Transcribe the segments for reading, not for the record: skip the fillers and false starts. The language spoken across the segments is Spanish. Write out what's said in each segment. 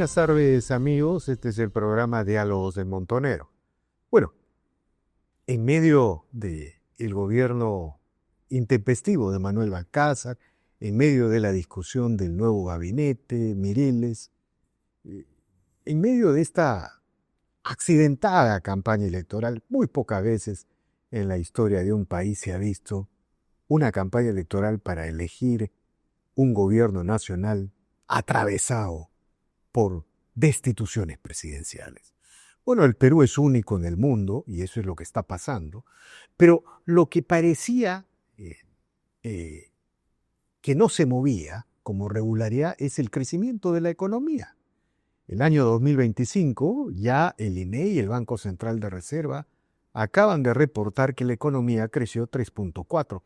Buenas tardes, amigos. Este es el programa Diálogos del Montonero. Bueno, en medio del gobierno intempestivo de Manuel Balcázar, en medio de la discusión del nuevo gabinete, Mireles, en medio de esta accidentada campaña electoral, muy pocas veces en la historia de un país se ha visto una campaña electoral para elegir un gobierno nacional atravesado por destituciones presidenciales. Bueno, el Perú es único en el mundo y eso es lo que está pasando, pero lo que parecía que no se movía como regularidad es el crecimiento de la economía. El año 2025 ya el INE y el Banco Central de Reserva acaban de reportar que la economía creció 3.4,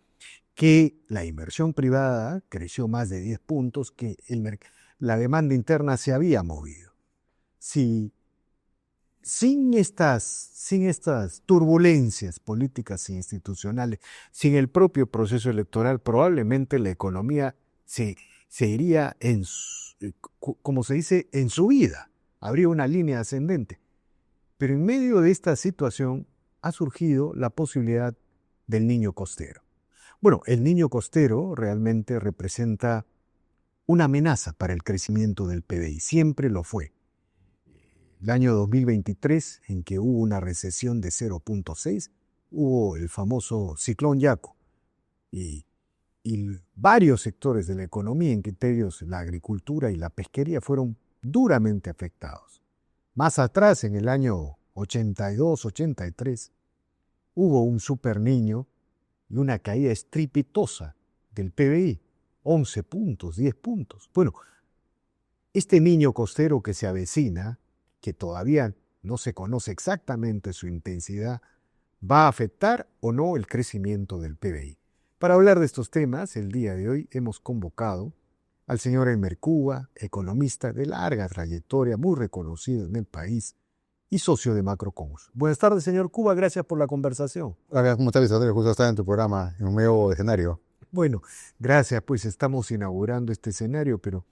que la inversión privada creció más de 10 puntos, que la demanda interna se había movido. Si sin estas turbulencias políticas e institucionales, sin el propio proceso electoral, probablemente la economía se iría como se dice, en subida. Habría una línea ascendente. Pero en medio de esta situación ha surgido la posibilidad del niño costero. Bueno, el niño costero realmente representa una amenaza para el crecimiento del PBI, siempre lo fue. El año 2023, en que hubo una recesión de 0.6, hubo el famoso ciclón Yaku y varios sectores de la economía, entre ellos la agricultura y la pesquería, fueron duramente afectados. Más atrás, en el año 82, 83, hubo un super niño y una caída estrepitosa del PBI, 11 puntos, 10 puntos. Bueno, este niño costero que se avecina, que todavía no se conoce exactamente su intensidad, va a afectar o no el crecimiento del PBI. Para hablar de estos temas, el día de hoy hemos convocado al señor Elmer Cuba, economista de larga trayectoria, muy reconocido en el país y socio de Macrocons. Buenas tardes, señor Cuba, gracias por la conversación. Hola, ¿cómo estás, Andrés? Justo estar en tu programa, en un nuevo escenario. Bueno, gracias, pues estamos inaugurando este escenario, pero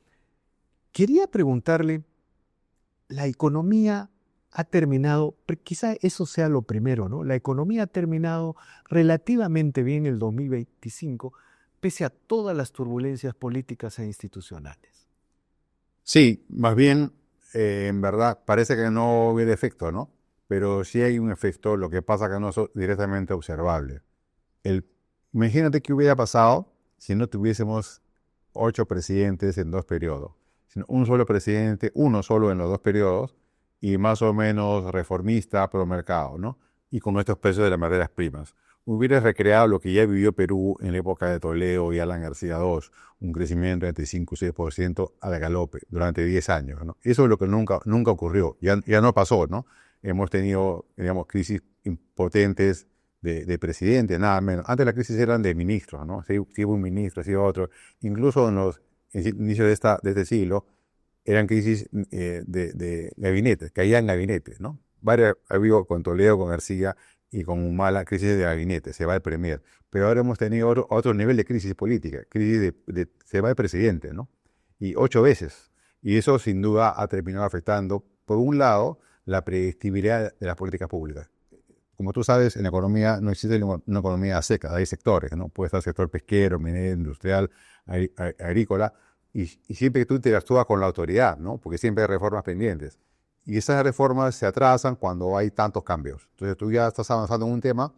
quería preguntarle, la economía ha terminado, quizá eso sea lo primero, ¿no? La economía ha terminado relativamente bien el 2025, pese a todas las turbulencias políticas e institucionales. Sí, más bien, en verdad, parece que no hubiera efecto, ¿no? Pero sí hay un efecto, lo que pasa que no es directamente observable. Imagínate qué hubiera pasado si no tuviésemos 8 presidentes en 2 periodos, sino un solo presidente, uno solo en los 2 periodos, y más o menos reformista, pro mercado, ¿no? Y con estos precios de las materias primas. Hubiera recreado lo que ya vivió Perú en la época de Toledo y Alan García II, un crecimiento entre 5 y 6% a la galope durante 10 años, ¿no? Eso es lo que nunca ocurrió, ya no pasó, ¿no? Hemos tenido, digamos, crisis impotentes de presidente, nada menos. Antes la crisis eran de ministros, ¿no? Si hubo un ministro, si hubo otro. Incluso en los inicios de este siglo, eran crisis de gabinetes, caían gabinetes, ¿no? Varias ha habido con Toledo, con García y con Humala crisis de gabinete, se va el premier. Pero ahora hemos tenido otro nivel de crisis política, crisis se va el presidente, ¿no? Y 8 veces. Y eso sin duda ha terminado afectando, por un lado, la predictibilidad de las políticas públicas. Como tú sabes, en la economía no existe una economía seca, hay sectores, ¿no? Puede estar el sector pesquero, minero, industrial, agrícola, y siempre que tú interactúas con la autoridad, ¿no? Porque siempre hay reformas pendientes. Y esas reformas se atrasan cuando hay tantos cambios. Entonces tú ya estás avanzando en un tema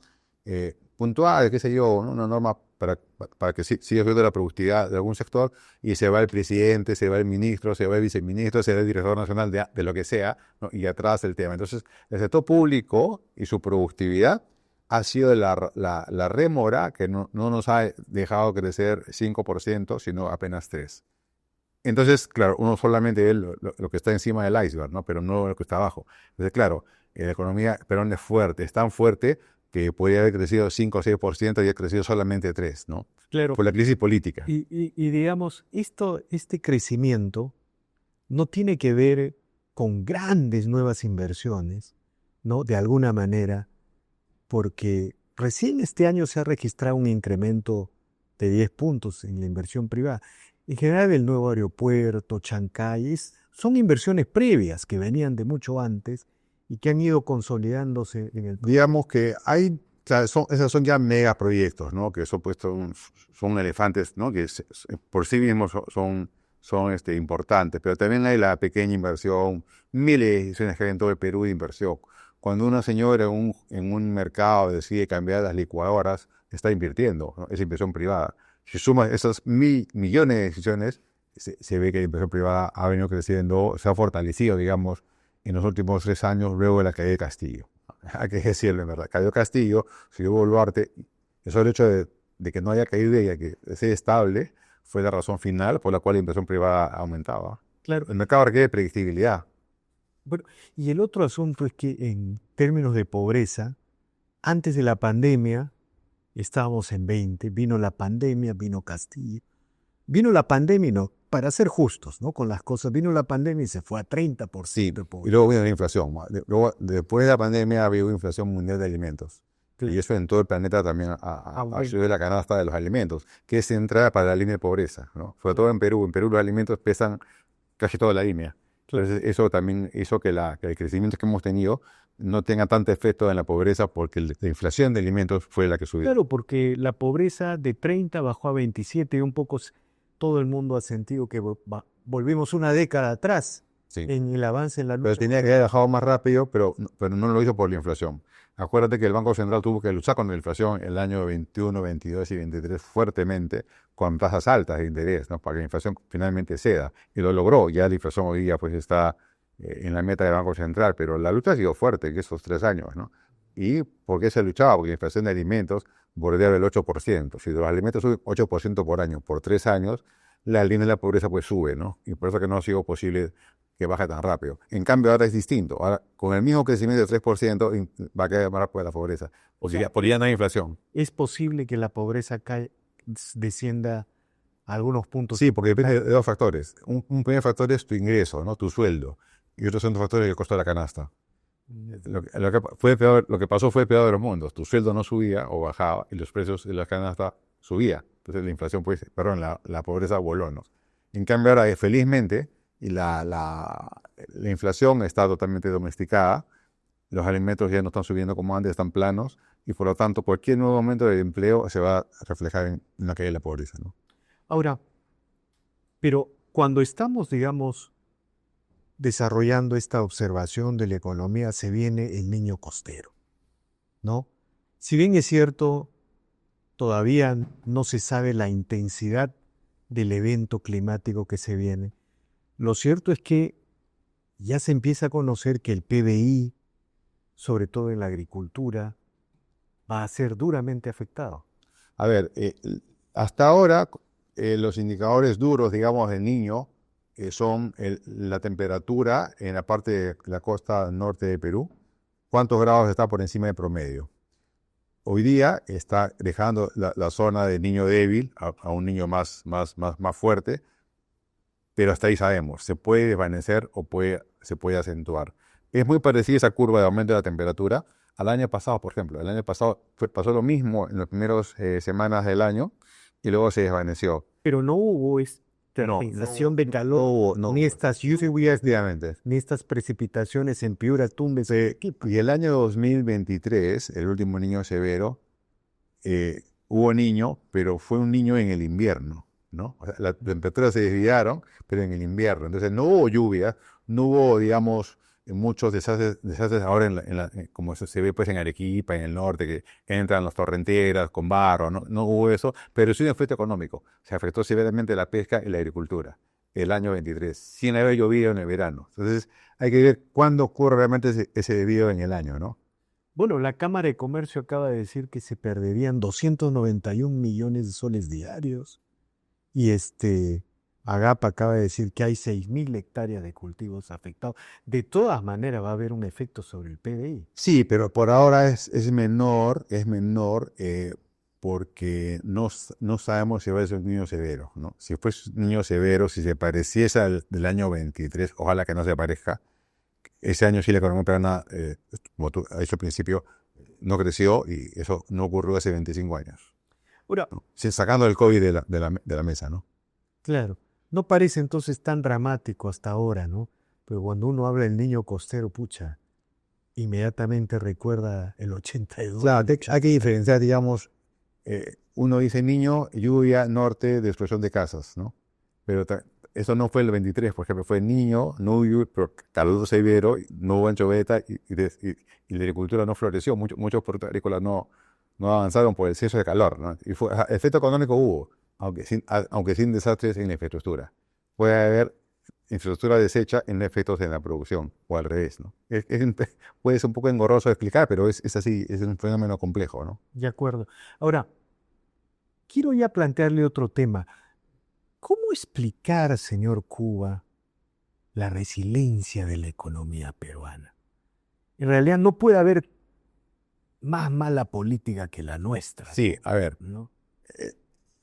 puntual, qué sé yo, ¿no? Una norma para que siga subiendo la productividad de algún sector, y se va el presidente, se va el ministro, se va el viceministro, se va el director nacional de lo que sea, ¿no? Y atrás el tema. Entonces, el sector público y su productividad ha sido la rémora que no nos ha dejado crecer 5%, sino apenas 3%. Entonces, claro, uno solamente ve lo que está encima del iceberg, ¿no? Pero no lo que está abajo. Entonces, claro, la economía peruana es fuerte, es tan fuerte que podría haber crecido 5 o 6% y ha crecido solamente 3%, ¿no? Claro. Por la crisis política. Y digamos, este crecimiento no tiene que ver con grandes nuevas inversiones, ¿no? De alguna manera, porque recién este año se ha registrado un incremento de 10 puntos en la inversión privada. En general, el nuevo aeropuerto, Chancay, son inversiones previas que venían de mucho antes y que han ido consolidándose en el... Digamos que hay, o sea, esos son ya megaproyectos, ¿no? Que son, pues, son elefantes, ¿no? Que por sí mismos son importantes, pero también hay la pequeña inversión, miles de decisiones que hay en todo el Perú de inversión. Cuando una señora en un mercado decide cambiar las licuadoras, está invirtiendo, ¿no? Es inversión privada. Si sumas esas millones de decisiones, se ve que la inversión privada ha venido creciendo, se ha fortalecido, digamos, en los últimos 3 años luego de la caída de Castillo. Hay que decirlo, en verdad. Cayó Castillo, subió Boluarte. Eso el hecho de que no haya caído ella, que sea estable, fue la razón final por la cual la inversión privada aumentaba. Claro. El mercado requiere predictibilidad. Bueno, y el otro asunto es que en términos de pobreza, antes de la pandemia, estábamos en 20, vino la pandemia, vino Castillo. Vino la pandemia y no, para ser justos, ¿no? Con las cosas, vino la pandemia y se fue a 30% Sí, de y pobreza. luego vino la inflación. Luego, después de la pandemia, había una inflación mundial de alimentos. Claro. Y eso en todo el planeta también ha Bueno. subido la canasta de los alimentos, que es central para la línea de pobreza, ¿no? Sobre todo en Perú. En Perú los alimentos pesan casi toda la línea. Claro. Entonces eso también hizo que el crecimiento que hemos tenido no tenga tanto efecto en la pobreza porque la inflación de alimentos fue la que subió. Claro, porque la pobreza de 30 bajó a 27 y un poco todo el mundo ha sentido que volvimos una década atrás Sí. en el avance en la Pero lucha. tenía que haber bajado más rápido, pero no lo hizo por la inflación. Acuérdate que el Banco Central tuvo que luchar contra la inflación el año 21, 22 y 23 fuertemente con tasas altas de interés, ¿no? Para que la inflación finalmente ceda. Y lo logró. Ya la inflación hoy día pues está en la meta del Banco Central, pero la lucha ha sido fuerte en estos 3 años, ¿no? ¿Y por qué se luchaba? Porque la inflación de alimentos bordeaba el 8%. Si los alimentos suben 8% por año por 3 años, la línea de la pobreza pues sube, ¿no? Y por eso que no ha sido posible que baje tan rápido. En cambio, ahora es distinto. Ahora, con el mismo crecimiento de 3%, va a caer más rápido la pobreza. Porque ya no hay inflación. ¿Es posible que la pobreza descienda a algunos puntos? Sí, porque depende de 2 factores. Un primer factor es tu ingreso, ¿no? Tu sueldo. Y otro segundo factor es el costo de la canasta. Lo que pasó fue el peor de los mundos. Tu sueldo no subía o bajaba y los precios de la canasta subían. Entonces la inflación, la pobreza voló, ¿no? En cambio, ahora, felizmente, y la inflación está totalmente domesticada, los alimentos ya no están subiendo como antes, están planos, y por lo tanto cualquier nuevo aumento de empleo se va a reflejar en la caída de la pobreza, ¿no? Ahora, pero cuando estamos, digamos, desarrollando esta observación de la economía, se viene el niño costero, ¿no? Si bien es cierto, todavía no se sabe la intensidad del evento climático que se viene, lo cierto es que ya se empieza a conocer que el PBI, sobre todo en la agricultura, va a ser duramente afectado. A ver, hasta ahora los indicadores duros, digamos, del niño son la temperatura en la parte de la costa norte de Perú, cuántos grados está por encima del promedio. Hoy día está dejando la zona de niño débil a un niño más fuerte, pero hasta ahí sabemos, se puede desvanecer o se puede acentuar. Es muy parecida esa curva de aumento de la temperatura al año pasado, por ejemplo. El año pasado pasó lo mismo en las primeras semanas del año y luego se desvaneció. Pero no hubo esta sensación de calor, ni estas lluvias, ni estas precipitaciones en Piura, Tumbes. Y el año 2023, el último niño severo, hubo niño, pero fue un niño en el invierno, ¿no? O sea, las temperaturas se desviaron, pero en el invierno. Entonces no hubo lluvia, no hubo, digamos, muchos desastres ahora como se ve pues en Arequipa, en el norte, que entran las torrenteras con barro, no hubo eso, pero sí un efecto económico. Se afectó severamente la pesca y la agricultura el año 23, sin haber llovido en el verano. Entonces hay que ver cuándo ocurre realmente ese desvío en el año, ¿no? Bueno, la Cámara de Comercio acaba de decir que se perderían 291 millones de soles diarios y AGAP acaba de decir que hay 6.000 hectáreas de cultivos afectados. De todas maneras va a haber un efecto sobre el PBI. Sí, pero por ahora es menor, porque no sabemos si va a ser un niño severo, ¿no? Si fuese un niño severo, si se pareciese al del año 23, ojalá que no se parezca. Ese año sí la economía peruana, como tú has dicho al principio, no creció y eso no ocurrió hace 25 años. Ahora, ¿no? Sacando el COVID de la mesa, ¿no? claro. No parece entonces tan dramático hasta ahora, ¿no? Pero cuando uno habla del niño costero, pucha, inmediatamente recuerda el 82. Claro, hay que diferenciar, digamos, uno dice niño, lluvia, norte, destrucción de casas, ¿no? Pero eso no fue el 23, por ejemplo, fue niño, no hubo, pero calor severo, no hubo anchoveta y la agricultura no floreció. Muchos productos agrícolas no avanzaron por el exceso de calor, ¿no? Y efecto económico hubo, aunque sin desastres en la infraestructura. Puede haber infraestructura deshecha en efectos en la producción, o al revés, ¿no? Puede ser un poco engorroso de explicar, pero es así, es un fenómeno complejo, ¿no? De acuerdo. Ahora, quiero ya plantearle otro tema. ¿Cómo explicar, señor Cuba, la resiliencia de la economía peruana? En realidad no puede haber más mala política que la nuestra, Sí, a ver, ¿no?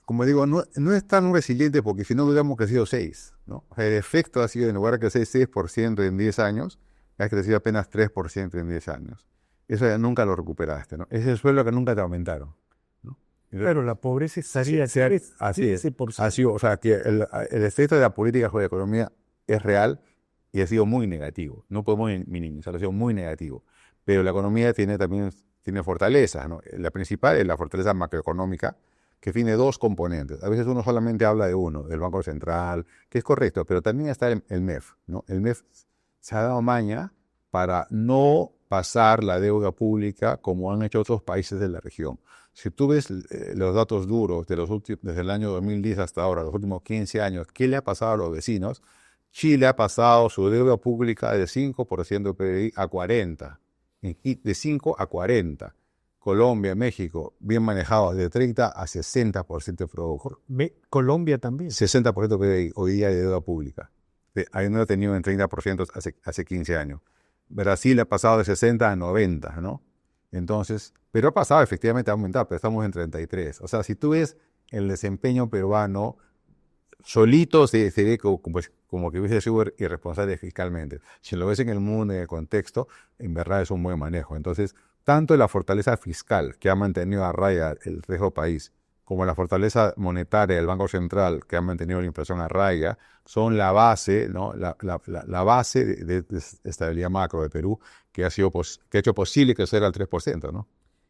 como digo, no es tan resiliente porque si no hubiéramos crecido 6, ¿no? O sea, el efecto ha sido, en lugar de crecer 6% en 10 años, has crecido apenas 3% en 10 años. Eso ya nunca lo recuperaste, ¿no? Es el sueldo que nunca te aumentaron, ¿no? Pero la pobreza estaría Así es. 13%. Así, o sea, que el efecto de la política sobre la economía es real y ha sido muy negativo. No podemos minimizarlo, ha sido muy negativo. Pero la economía también tiene fortalezas, ¿no? La principal es la fortaleza macroeconómica, que tiene dos componentes. A veces uno solamente habla de uno, del Banco Central, que es correcto, pero también está el MEF, ¿no? El MEF se ha dado maña para no pasar la deuda pública como han hecho otros países de la región. Si tú ves los datos duros desde el año 2010 hasta ahora, los últimos 15 años, ¿qué le ha pasado a los vecinos? Chile ha pasado su deuda pública de 5% de PBI a 40%, de 5 a 40%. Colombia, México, bien manejados, de 30 a 60% de producto. Colombia también. 60% de PBI hoy día de deuda pública. Ahí no lo tenido en 30% hace 15 años. Brasil ha pasado de 60 a 90, ¿no? Entonces, pero ha pasado, efectivamente ha aumentado, pero estamos en 33. O sea, si tú ves el desempeño peruano, solito se ve como que hubiese sido irresponsable fiscalmente. Si lo ves en el mundo, en el contexto, en verdad es un buen manejo. Entonces, tanto la fortaleza fiscal que ha mantenido a raya el resto del país, como la fortaleza monetaria del Banco Central que ha mantenido la inflación a raya, son la base, ¿no? La base de estabilidad macro de Perú que ha hecho posible crecer al 3%, ¿no?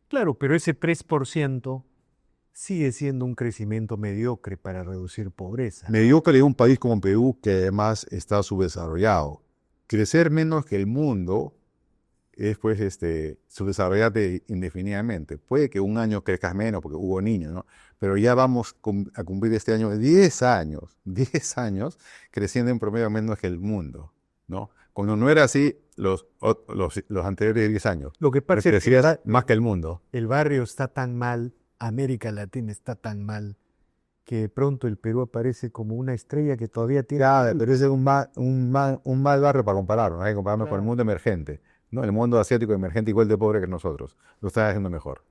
Claro, pero ese 3% sigue siendo un crecimiento mediocre para reducir pobreza. Mediocre de un país como Perú que además está subdesarrollado. Crecer menos que el mundo es pues subdesarrollarte indefinidamente. Puede que un año crezcas menos porque hubo niños, ¿no? Pero ya vamos a cumplir este año 10 años creciendo en promedio menos que el mundo, ¿no? Cuando no era así los anteriores 10 años. Lo que pasa es que crecías más que el mundo. el barrio está tan mal, América Latina está tan mal, que de pronto el Perú aparece como una estrella que todavía tiene... Claro, pero ese es un mal barrio para compararlo, ¿no? Hay que compararlo con el mundo emergente, ¿no? El mundo asiático emergente igual de pobre que nosotros. Lo está haciendo mejor.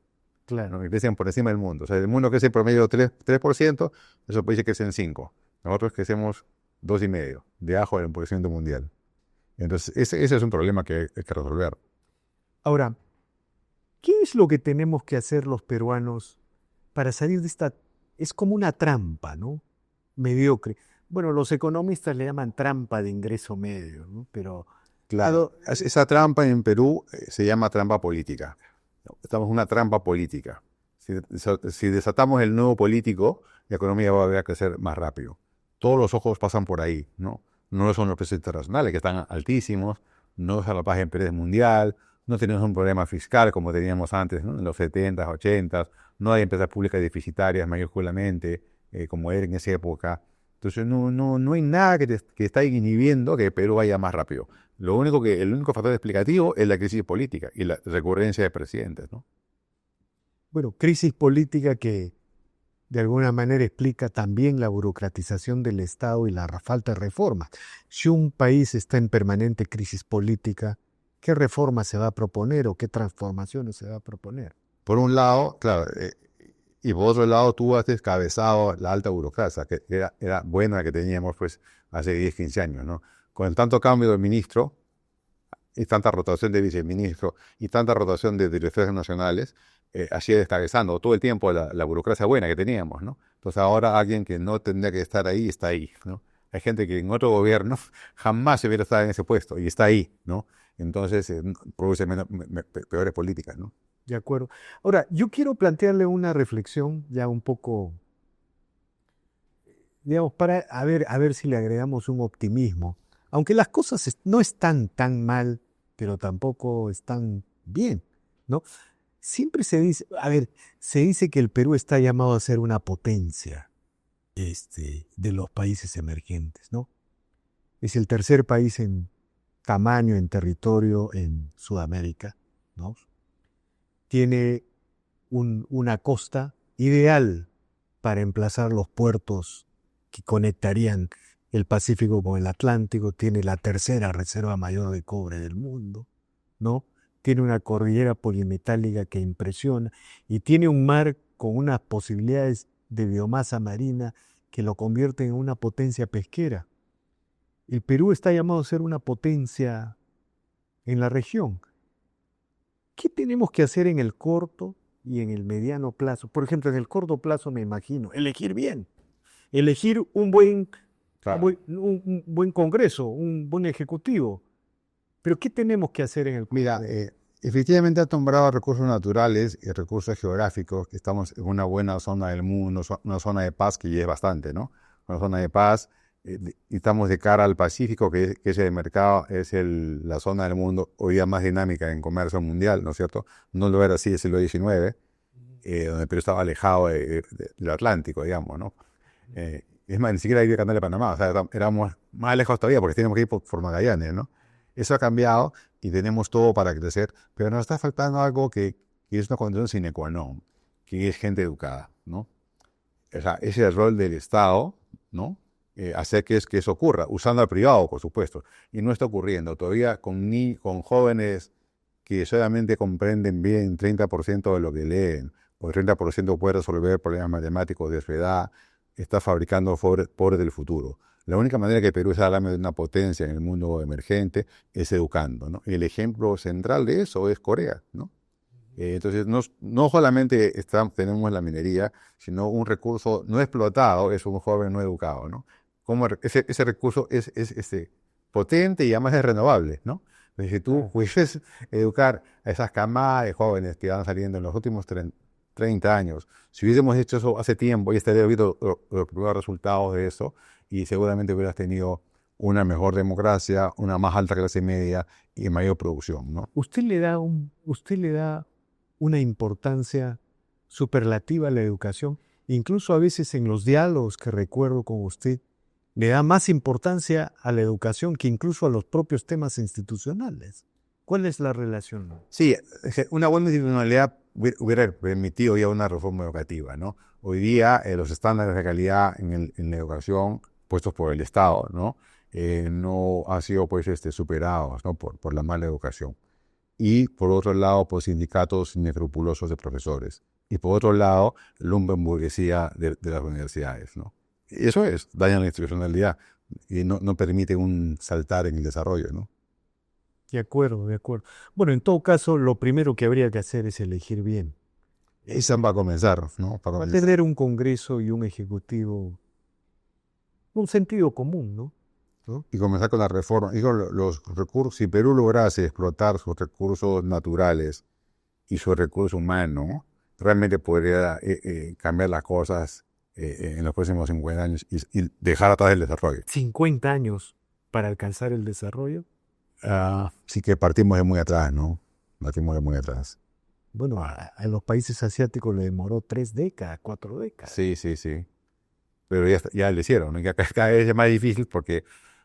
Claro. ¿No? Y crecen por encima del mundo. O sea, el mundo crece en promedio 3%, esos países crecen 5%. Nosotros crecemos 2,5%, debajo del empobramiento mundial. Entonces, ese es un problema que hay que resolver. Ahora, ¿qué es lo que tenemos que hacer los peruanos para salir de esta... Es como una trampa, ¿no? Mediocre. Bueno, los economistas le llaman trampa de ingreso medio, ¿no? Pero... Claro, esa trampa en Perú se llama trampa política. Estamos en una trampa política. Si desatamos el nudo político, la economía va a volver a crecer más rápido. Todos los ojos pasan por ahí, ¿no? No son los precios internacionales, que están altísimos, no es a la paz en Pérez mundial, no tenemos un problema fiscal como teníamos antes, ¿no? En los 70s, 80s, no hay empresas públicas deficitarias mayúsculamente, como era en esa época. Entonces no hay nada que está inhibiendo que Perú vaya más rápido. El único factor explicativo es la crisis política y la recurrencia de presidentes, ¿no? Bueno, crisis política que de alguna manera explica también la burocratización del Estado y la falta de reformas. Si un país está en permanente crisis política, ¿qué reforma se va a proponer o qué transformaciones se va a proponer? Por un lado, claro, y por otro lado tú has descabezado la alta burocracia, que era buena la que teníamos pues hace 10, 15 años, ¿no? Con tanto cambio de ministro y tanta rotación de viceministro y tanta rotación de directores nacionales, así descabezando todo el tiempo la burocracia buena que teníamos, ¿no? Entonces ahora alguien que no tendría que estar ahí, está ahí, ¿no? Hay gente que en otro gobierno jamás se hubiera estado en ese puesto y está ahí, ¿no? Entonces produce peores políticas, ¿no? De acuerdo. Ahora, yo quiero plantearle una reflexión ya un poco, digamos, para a ver si le agregamos un optimismo. Aunque las cosas no están tan mal, pero tampoco están bien, ¿no? Siempre se dice, a ver, se dice que el Perú está llamado a ser una potencia, de los países emergentes, ¿no? Es el tercer país en tamaño, en territorio en Sudamérica, ¿no? Tiene una costa ideal para emplazar los puertos que conectarían el Pacífico con el Atlántico, tiene la tercera reserva mayor de cobre del mundo, ¿no? Tiene una cordillera polimetálica que impresiona y tiene un mar con unas posibilidades de biomasa marina que lo convierten en una potencia pesquera. El Perú está llamado a ser una potencia en la región. ¿Qué tenemos que hacer en el corto y en el mediano plazo? Por ejemplo, en el corto plazo me imagino, elegir bien, elegir un Claro. un buen Congreso, un buen Ejecutivo. Pero ¿qué tenemos que hacer en el Mira, corto? efectivamente ha nombrado recursos naturales y recursos geográficos, que estamos en una buena zona del mundo, una zona de paz que ya es bastante, ¿no? Una zona de paz, y estamos de cara al Pacífico, que ese mercado es la zona del mundo hoy día más dinámica en comercio mundial, ¿no es cierto? No lo era así el siglo XIX, donde el Perú estaba alejado del Atlántico, digamos, ¿no? Es más, ni siquiera hay el canal de Panamá, o sea, éramos más lejos todavía porque teníamos que ir por Magallanes, ¿no? Eso ha cambiado y tenemos todo para crecer, pero nos está faltando algo que es una condición sine qua non, que es gente educada, ¿no? O sea, ese es el rol del Estado, ¿no? Hacer que eso ocurra, usando al privado, por supuesto, y no está ocurriendo. Todavía con jóvenes que solamente comprenden bien 30% de lo que leen, o el 30% puede resolver problemas matemáticos de su edad, está fabricando pobres del futuro. La única manera que Perú salga de una potencia en el mundo emergente es educando, ¿no? Y el ejemplo central de eso es Corea, ¿no? Entonces, no solamente tenemos la minería, sino un recurso no explotado es un joven no educado, ¿no? Ese recurso es potente y además es renovable, ¿no? Entonces, si tú pudieses educar a esas camadas de jóvenes que van saliendo en los últimos 30 años, si hubiésemos hecho eso hace tiempo, ya estaría viendo los primeros resultados de eso y seguramente hubieras tenido una mejor democracia, una más alta clase media y mayor producción, ¿no? Usted le da una importancia superlativa a la educación, incluso a veces en los diálogos que recuerdo con usted, le da más importancia a la educación que incluso a los propios temas institucionales. ¿Cuál es la relación? Sí, una buena institucionalidad hubiera permitido ya una reforma educativa, ¿no? Hoy día los estándares de calidad en la educación puestos por el Estado, ¿no? No han sido pues superados, ¿no? por la mala educación. Y por otro lado, por sindicatos inescrupulosos de profesores. Y por otro lado, lumpenburguesía de las universidades, ¿no? Y eso daña la institucionalidad y no permite un saltar en el desarrollo, ¿no? De acuerdo, de acuerdo. Bueno, en todo caso, lo primero que habría que hacer es elegir bien. Esa va a comenzar, ¿no? Para Va a comenzar. tener un Congreso y un Ejecutivo, un sentido común, ¿no? ¿No? Y comenzar con la reforma. Digo, los recursos, si Perú lograse explotar sus recursos naturales y su recurso humano, realmente podría cambiar las cosas en los próximos 50 años y dejar atrás el desarrollo. 50 años para alcanzar el desarrollo. Sí que partimos de muy atrás, ¿no? Partimos de muy atrás. Bueno, a los países asiáticos le demoró 3 décadas, 4 décadas. Sí, sí, sí. Pero ya lo hicieron, ¿no? Cada vez es más difícil porque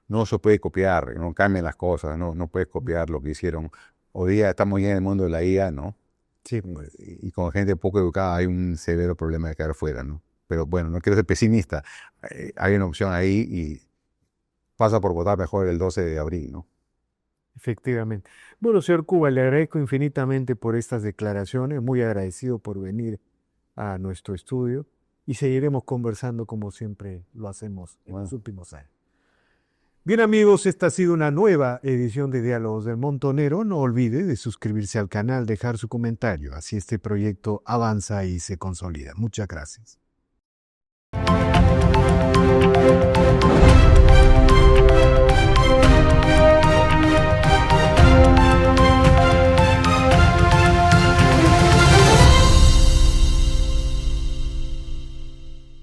no se puede copiar, no cambian las cosas, no puedes copiar lo que hicieron. Hoy día estamos ya en el mundo de la IA, ¿no? Sí. Y con gente poco educada hay un severo problema de quedar fuera, ¿no? Pero bueno, no quiero ser pesimista. Hay una opción ahí y pasa por votar mejor el 12 de abril, ¿no? Efectivamente. Bueno, señor Cuba, le agradezco infinitamente por estas declaraciones, muy agradecido por venir a nuestro estudio y seguiremos conversando como siempre lo hacemos en los últimos años. Bien amigos, esta ha sido una nueva edición de Diálogos del Montonero. No olvide de suscribirse al canal, dejar su comentario, así este proyecto avanza y se consolida. Muchas gracias.